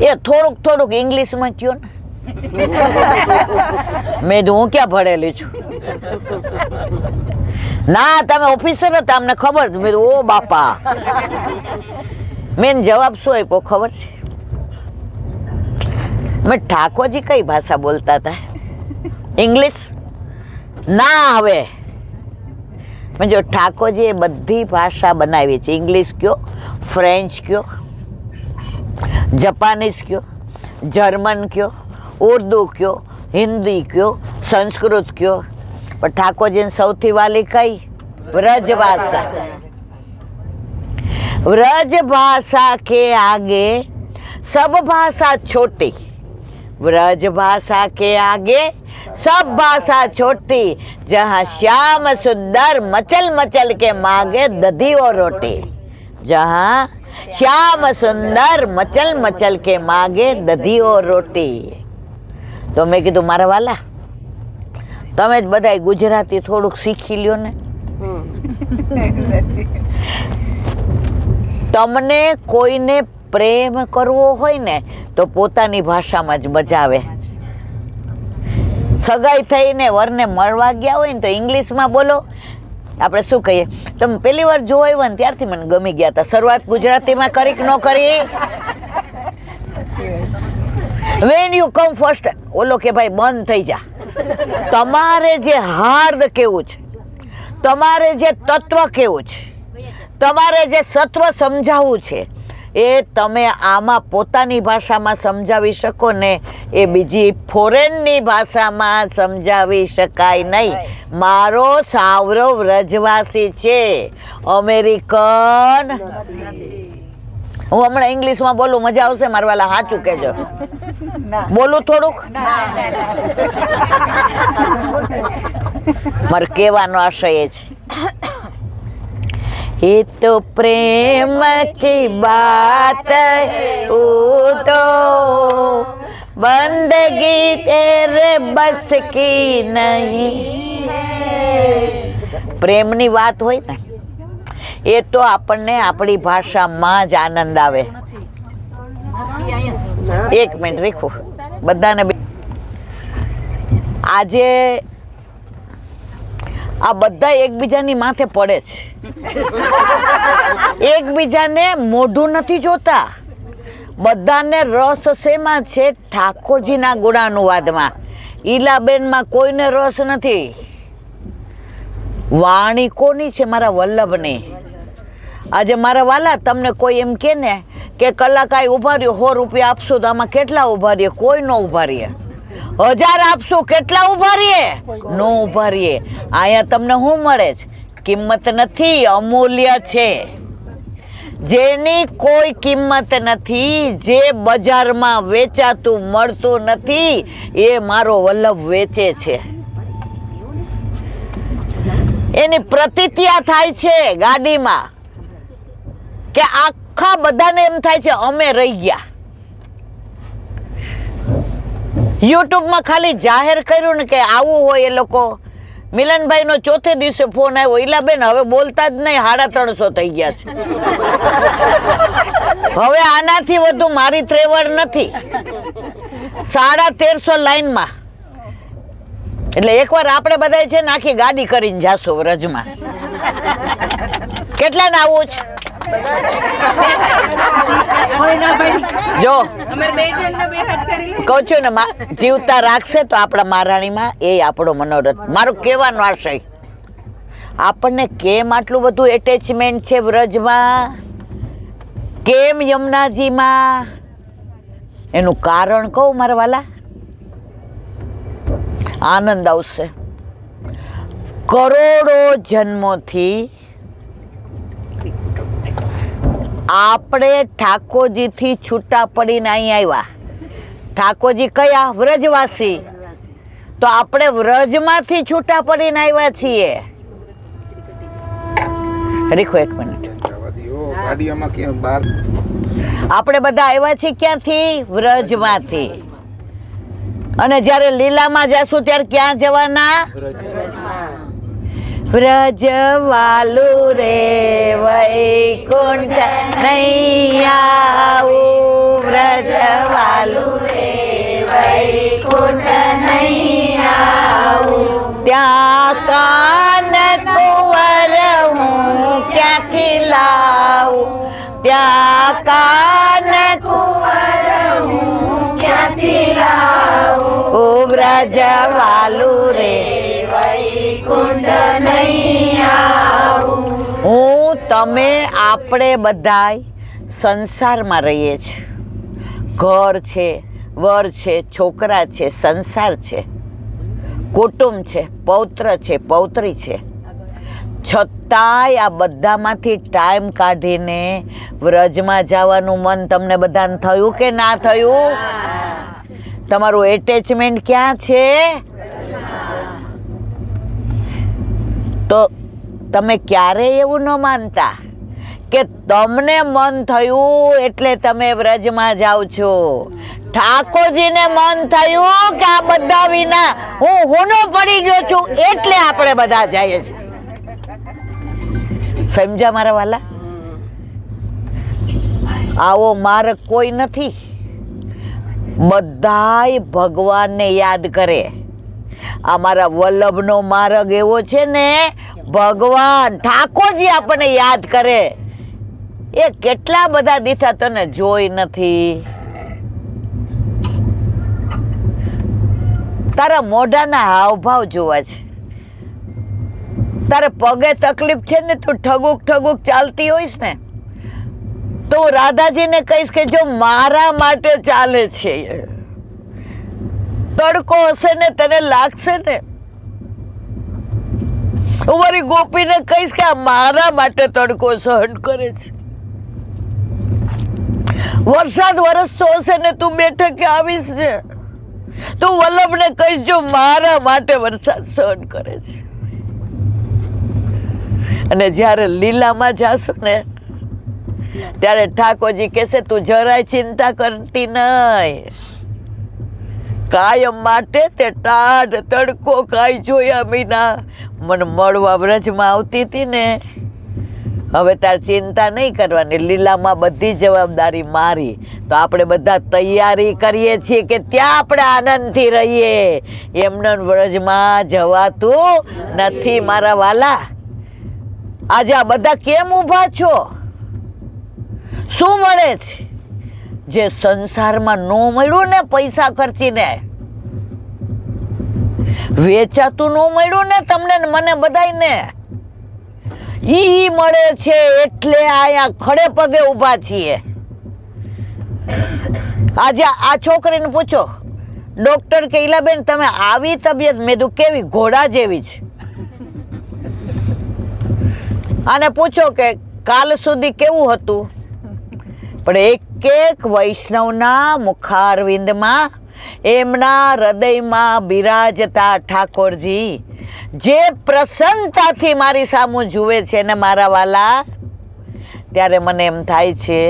એ થોડુંક થોડુંક ઇંગ્લિશમાં કયો ને. મેં કીધું હું ક્યાં ભણેલી છું. ના તમે ઓફિસર હતા અમને ખબર. મેં કીધું ઓ બાપા. મેં જવાબ શું આપ્યો ખબર છે? મેં ઠાકોરજી કઈ ભાષા બોલતા હતા? ઇંગ્લિશ ના. હવે મેં જો ઠાકોરજી એ બધી ભાષા બનાવી છે. ઇંગ્લિશ કયો, ફ્રેન્ચ કયો, જપાનીઝ કયો, જર્મન કયો, ઉર્દુ કયો, હિન્દી કયો, સંસ્કૃત કયો, પણ ઠાકોરજીને સૌથી વાલી કઈ? વ્રજ ભાષા. व्रज भाषा के आगे सब भाषा छोटी. व्रज भाषा के आगे सब भाषा छोटी. जहाँ श्याम सुंदर मचल मचल के मांगे दधी और रोटी. जहाँ श्याम सुंदर मचल मचल के मांगे दधी और रोटी. तो मैं कीधुं मारा वाला તમે જ બધાય ગુજરાતી થોડુંક શીખી લ્યો ને. તમને કોઈને પ્રેમ કરવો હોય ને તો પોતાની ભાષામાં જ મજા આવે. સગાઈ થઈને વરને મળવા ગયા હોય ને તો ઇંગ્લિશમાં બોલો. આપણે શું કહીએ? તમે પહેલી વાર જોવા આવ્યા ને ત્યારથી મને ગમી ગયા હતા. શરૂઆત ગુજરાતીમાં કરી કે ન કરી? વેન યુ કમ ફર્સ્ટ ઓલો કે ભાઈ બંધ થઈ જા. તમારે જે હાર્દ કેવું છે, તમારે જે તત્વ કેવું છે, તમારે જે સત્વ સમજાવવું છે એ તમે આમાં પોતાની ભાષામાં સમજાવી શકો ને એ બીજી ફોરેનની ભાષામાં સમજાવી શકાય નહીં. મારો સાવરો વ્રજવાસી છે, અમેરિકન. હું હમણાં ઇંગ્લિશમાં બોલું, મજા આવશે મારા વાલા? સાચું કહેજો. બોલું થોડુંક? મારે કહેવાનો આશય એ છે. ये तो प्रेम की बात तो बंदगी तेरे बस की नहीं. પ્રેમની વાત હોય ને એ તો આપણને આપણી ભાષામાં જ આનંદ આવે. એક મિનિટ રીખું બધાને. આજે આ બધા એકબીજાની માથે પડે છે. એકબીજાને મોઢું નથી જોતા. બધાને રસ શેમાં છે? ઠાકોરજીના ગુણાનુવાદમાં. ઈલાબેનમાં કોઈને રસ નથી. વાણી કોની છે? મારા વલ્લભની. આજે મારા વાલા તમને કોઈ એમ કે ને કે કલાકાય ઉભા રહ્યો, 100 રૂપિયા આપશો તો આમાં કેટલા ઉભા રહીએ? કોઈ ન ઉભા રહીએ. 1000 આપશું કેટલા ઉભા રહીએ? નો ઉભા રહીએ. અહીંયા તમને શું મળે છે? કિંમત નથી, અમૂલ્ય છે. જેની કોઈ કિંમત નથી, જે બજારમાં વેચાતું મળતું નથી, એ મારો વલ્લભ વેચે છે. એની પ્રતિક્રિયા થાય છે ગાડીમાં કે આખા બધાને એમ થાય છે અમે રહી ગયા. યુટ્યુબમાં ખાલી જાહેર કર્યું ને કે આવું હોય એ લોકો. મિલનભાઈ નો ચોથે દિવસે ફોન આવ્યો, ઈલાબેન હવે બોલતા જ નહીં, 350 થઈ ગયા છે. હવે આનાથી વધુ મારી ત્રેવડ નથી. 1350 લાઈનમાં. એટલે એકવાર આપણે બધા છે ને આખી ગાડી કરીને જાશું વ્રજમાં. કેટલા ને આવું છે? જો કહું છું ને, જીવતા રાખશે તો આપણા મહારાણીમાં એ આપણો મનોરથ. મારું કહેવાનો આશય, આપણને કેમ આટલું બધું એટેચમેન્ટ છે વ્રજમાં, કેમ યમુનાજીમાં, એનું કારણ કહું મારા વાલા? આનંદ આવશે. કરોડો જન્મોથી આપણે ઠાકોરજીથી છૂટા પડીને અહીં આવ્યા. ઠાકોરજી કયા? વ્રજવાસી. તો આપણે વ્રજમાંથી છૂટા પડીને આવ્યા છીએ. રીખો એક મિનિટ. આપણે બધા આવ્યા છીએ ક્યાંથી? વ્રજમાંથી. અને જ્યારે લીલામાં જશું ત્યારે ક્યાં જવાના? વ્રજવાલુ રે વૈકુંઠ નહીં આવું, વ્રજવાલુ કાન કુંવર હું ક્યાંથી લાવું, ત્યાં કાન કુંવર હું ક્યાંથી લાવું, ઓ વ્રજવાલું રે વૈકુંઠ નહીં આવું. હું તમે આપણે બધાય સંસારમાં રહીએ છીએ. ઘર છે, વર છે, છોકરા છે, સંસાર છે, કુટુંબ છે, પૌત્ર છે, પૌત્રી છે. છતાંય આ બધામાંથી ટાઈમ કાઢીને વ્રજમાં જવાનું મન તમને બધાને થયું કે ના થયું? તમારું એટેચમેન્ટ ક્યાં છે? તો તમે ક્યારેય એવું ન માનતા કે તમને મન થયું એટલે તમે વ્રજમાં જાઓ છો. ઠાકોરજીને મન થયું કે આ બધા વિના હું હોનો પડી ગયો છું એટલે આપણે બધા જઈએ છીએ. સમજ્યા મારા વાલા? આવો માર્ગ કોઈ નથી. બધાય ભગવાનને યાદ કરે. અમારા વલ્લભનો માર્ગ એવો છે ને, ભગવાન ઠાકોરજી આપણને યાદ કરે. એ કેટલા બધા દીઠા તને જોઈ નથી. તારા મોઢાના હાવભાવ જોવા છે. તારે પગે તકલીફ છે ને, તું ઠગુક ઠગુક ચાલતી હોઈશ ને, તો રાધાજીને કહીશ કે જો મારા માટે ચાલે છે. તડકો હશે ને તને લાગશે ને, હું મારી ગોપીને કહીશ કે આ મારા માટે તડકો સહન કરે છે. વરસાદ વરસતો હશે ને, તું બેઠકે આવીશ ને, તું વલ્લભને કહીશ જો મારા માટે વરસાદ સહન કરે છે. અને જ્યારે લીલામાં જાશું ને, ત્યારે ઠાકોરજી કહેશે તું જરાય ચિંતા કરતી નહીં. કાયમ માટે તે ટાઢ તડકો કાંઈ જોયા વિના મને મળવા વ્રજમાં આવતી હતી ને, હવે તાર ચિંતા નહીં કરવાની. લીલામાં બધી જવાબદારી મારી. તો આપણે બધા તૈયારી કરીએ છીએ કે ત્યાં આપણે આનંદથી રહીએ. એમને વ્રજમાં જવાતું નથી મારા વાલા. આજે આ બધા કેમ ઊભા છો? શું મળે છે જે સંસારમાં ન મળ્યું ને? પૈસા ખર્ચીને વેચાતું ન મળ્યું ને તમને ને મને બધાયને, ઈ મળે છે. એટલે આયા ખડે પગે ઊભા છીએ. આજે આ છોકરીને પૂછો, ડોક્ટર કે ઈલાબેન તમે આવી તબિયત, મેં કીધું કેવી? ઘોડા જેવી છે. આને પૂછો કે કાલ સુધી કેવું હતું? પણ એક એક વૈષ્ણવના મુખારવિંદમાં, એમના હૃદયમાં બિરાજતા ઠાકોરજી જે પ્રસન્નતાથી મારી સામું જુએ છે ને મારા વાલા, ત્યારે મને એમ થાય છે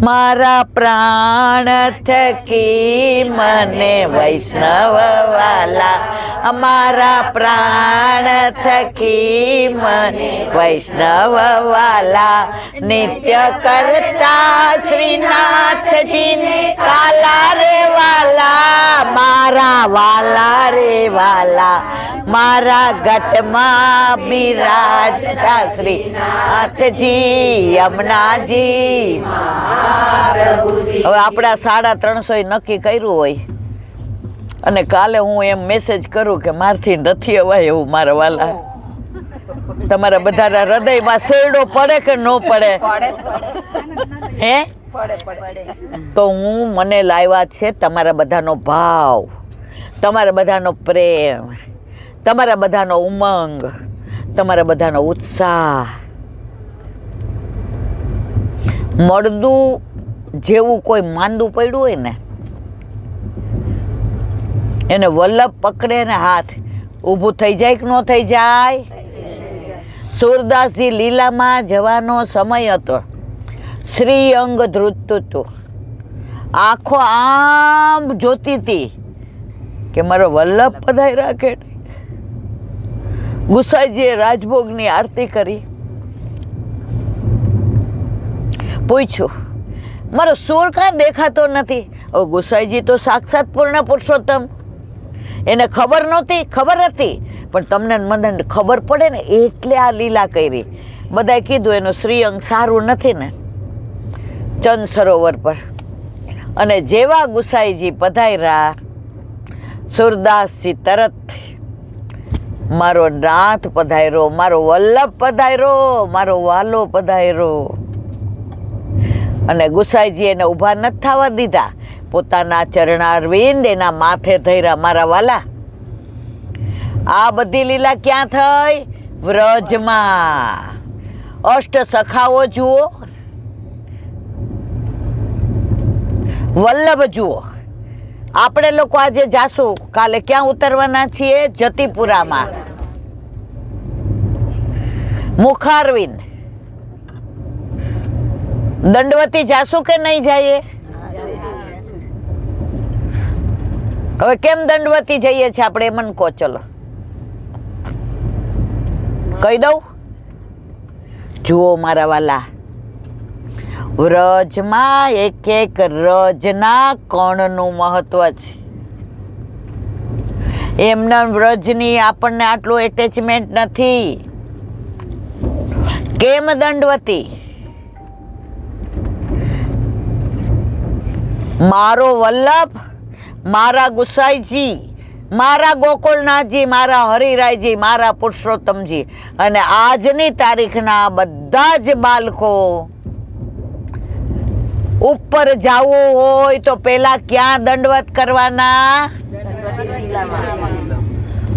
મારા પ્રાણ થકી મને વૈષ્ણવ વાલા, અમારા પ્રાણ થકી મને વૈષ્ણવ વાલા, નિત્ય કરતા શ્રીનાથજીને કાલા રે વાલા, મારા વાલા રે વાલા, મારા ગઢમાં બિરાજતા શ્રીનાથજી યમુનાજી. હવે આપણા 350 નક્કી કર્યું હોય અને કાલે હું એમ મેસેજ કરું કે મારથી નથી અવાય એવું, મારા વાલા તમારા બધાના હૃદયમાં શેરડો પડે કે ન પડે? હે? તો હું મને લાવ્યા છે તમારા બધાનો ભાવ, તમારા બધાનો પ્રેમ, તમારા બધાનો ઉમંગ, તમારા બધાનો ઉત્સાહ. મળદું જેવું કોઈ માંદું પડ્યું હોય ને, એને વલ્લભ પકડે ને હાથ, ઊભું થઈ જાય કે ન થઈ જાય? સુરદાસજી લીલામાં જવાનો સમય હતો. શ્રી અંગ ધ્રુજતું હતું, આંખો આમ જોતી હતી કે મારો વલ્લભ પધાર્યા કે. ગુસાઈજીએ રાજભોગની આરતી કરી. પૂછ્યું મારો સૂર કાં દેખાતો નથી? ઓ ગુસાઈજી તો સાક્ષાત પૂર્ણ પુરુષોત્તમ, એને ખબર નહોતી, ખબર હતી, પણ તમને મને ખબર પડે ને એટલે આ લીલા કરી. બધાએ કીધું એનું શ્રીઅંગ સારું નથી ને ચંદ સરોવર પર. અને જેવા ગુસાઈજી પધાર્યા, સુરદાસજી તરત મારો નાથ પધાર્યો, મારો વલ્લભ પધાર્યો, મારો વાલો પધાર્યો. અને ગુસાઈજી એને ઊભા નથી થવા દીધા, પોતાના ચરણારવિંદ એના માથે ધર્યા. મારા વાલા, આ બધી લીલા ક્યાં થઈ? વ્રજમાં. અષ્ટ સખાઓ જુઓ, વલ્લભ જુઓ. આપણે લોકો આજે જાશું, કાલે ક્યાં ઉતરવાના છીએ? જતીપુરામાં. મુખારવિંદ. દંડવતી જાશું કે નહીં જઈએ? હવે કેમ દંડવતી જઈએ છીએ આપણે? મને કહો, ચલો કહી દઉં. જુઓ મારા વાલા, વ્રજમાં એક એક રજના કણનું મહત્વ છે. એમના વ્રજની આપણને આટલું એટેચમેન્ટ નથી. કેમ દંડવતી? મારો વલ્લભ, મારા ગુસાઈજી, મારા ગોકુળનાથજી, મારા હરિરાયજી, મારા પુરુષોત્તમજી, અને આજની તારીખના બધા જ બાળકો ઉપર જવું હોય તો પેલા ક્યાં દંડવત કરવાના?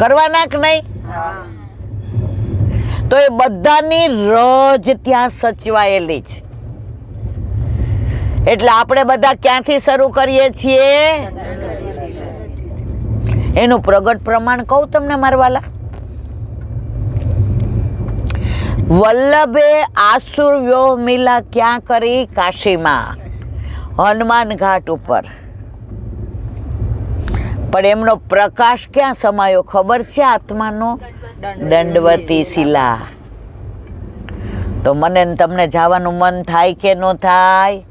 કરવાના કે નહીં? તો એ બધાની રજ ત્યાં સચવાયેલી છે. એટલે આપણે બધા ક્યાંથી શરૂ કરીએ છીએ? એનું પ્રગટ પ્રમાણ કહું તમને મારા વાલા. વલ્લભે આસુર વ્યોહ મિલા ક્યાં કરી? કાશીમાં, હનુમાન ઘાટ ઉપર. પણ એમનો પ્રકાશ ક્યાં સમાયો ખબર છે? આત્માનો દંડવતી શિલા. તો મને તમને જવાનું મન થાય કે ન થાય?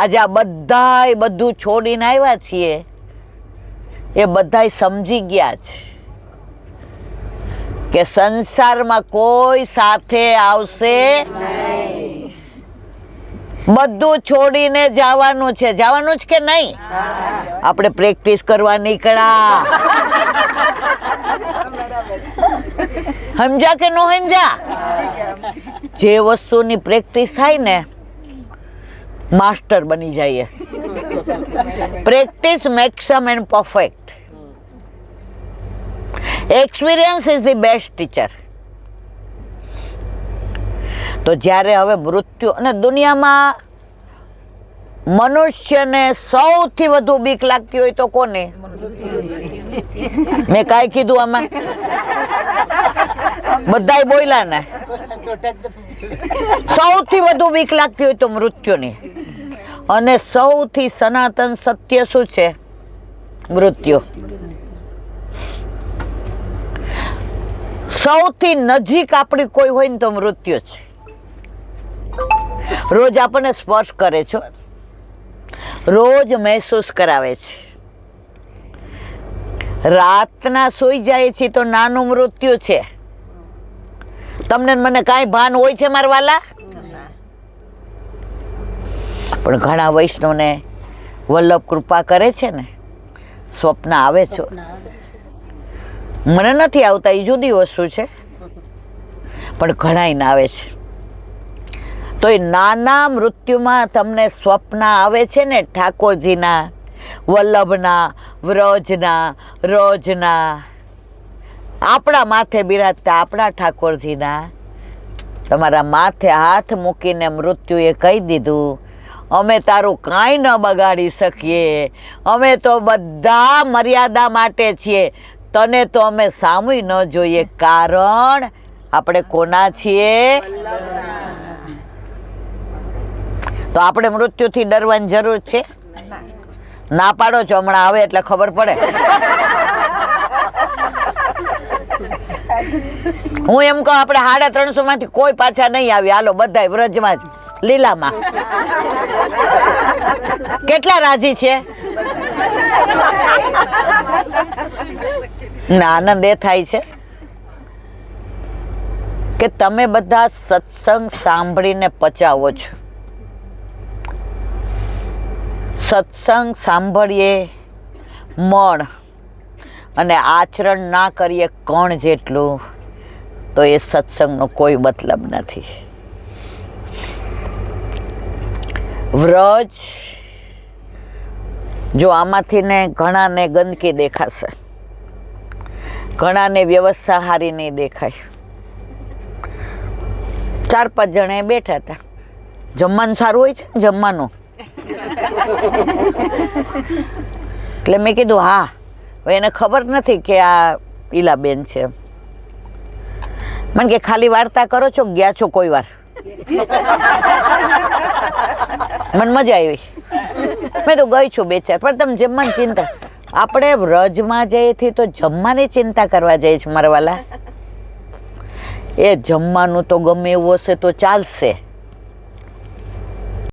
આજે આ બધાય બધું છોડીને આવ્યા છીએ, એ બધાય સમજી ગયા છે કે સંસારમાં કોઈ સાથે આવશે નહીં. બધું છોડીને જવાનું છે. જવાનું જ કે નહીં? આપણે પ્રેક્ટિસ કરવા નીકળ્યા. સમજ્યા કે ન સમજ્યા? જે વસ્તુની પ્રેક્ટિસ થાય ને, માસ્ટર બની જઈએ. Practice max a main perfect. Experience is the best teacher. તો જ્યારે હવે મૃત્યુ, અને દુનિયામાં મનુષ્યને સૌથી વધુ બીક લાગતી હોય તો કોને? મેં કાંઈ કીધું આમાં? બધાય બોલ્યા ને. સૌથી વધુ બીક લાગતી હોય તો મૃત્યુની. અને સૌથી સનાતન સત્ય શું છે? મૃત્યુ. સૌથી નજીક આપણી કોઈ હોય ને તો મૃત્યુ છે. રોજ આપણને સ્પર્શ કરે છે, રોજ મહેસૂસ કરાવે છે. રાતના સૂઈ જાય છે તો નાનું મૃત્યુ છે. તમને મને કાંઈ ભાન હોય છે મારા વાલા? પણ ઘણા વૈષ્ણવને વલ્લભ કૃપા કરે છે ને, સ્વપ્ન આવે છે. મને નથી આવતા, એ જુદી વસ્તુ છે, પણ ઘણાઈને આવે છે. તો એ નાના મૃત્યુમાં તમને સ્વપ્ન આવે છે ને, ઠાકોરજીના, વલ્લભના, વ્રજના, રોજના, આપણા માથે બિરાજતા આપણા ઠાકોરજીના. તમારા માથે હાથ મૂકીને મૃત્યુએ કહી દીધું, અમે તારું કાંઈ ન બગાડી શકીએ, અમે તો બધા મર્યાદા માટે છીએ, તને તો અમે સામુય ન જોઈએ, કારણ આપણે કોના છીએ? તો આપણે મૃત્યુથી ડરવાની જરૂર છે? ના પાડો છો, હમણાં આવે એટલે ખબર પડે. હું એમ કહું, આપણે 350 માંથી કોઈ પાછા નહીં આવી, હાલો બધાય વ્રજમાં જ લીલામાં. કેટલા રાજી છે? આનંદ એ થાય છે કે તમે બધા સત્સંગ સાંભળીને પચાવો છો. સત્સંગ સાંભળીએ મણ અને આચરણ ના કરીએ કણ જેટલું, તો એ સત્સંગનો કોઈ મતલબ નથી. વ્રજ જો આમાંથી ને ઘણાને ગંદકી દેખાશે, ઘણાને વ્યવસ્થા હારી નહીં દેખાય. 4-5 જણા બેઠા હતા, જમવાનું સારું હોય છે ને જમવાનું, એટલે મેં કીધું હા. હવે એને ખબર નથી કે આ ઈલાબેન છે. મને કે ખાલી વાર્તા કરો છો, ગયા છો કોઈ વાર? મને મજા આવી. મેં તો ગઈ છું 2-4, પણ તમે જમવાની ચિંતા. આપણે વ્રજમાં જઈએ તો જમવાની ચિંતા કરવા જઈએ છીએ મારા વાલા. એ જમવાનું તો ગમે એવું હશે તો ચાલશે,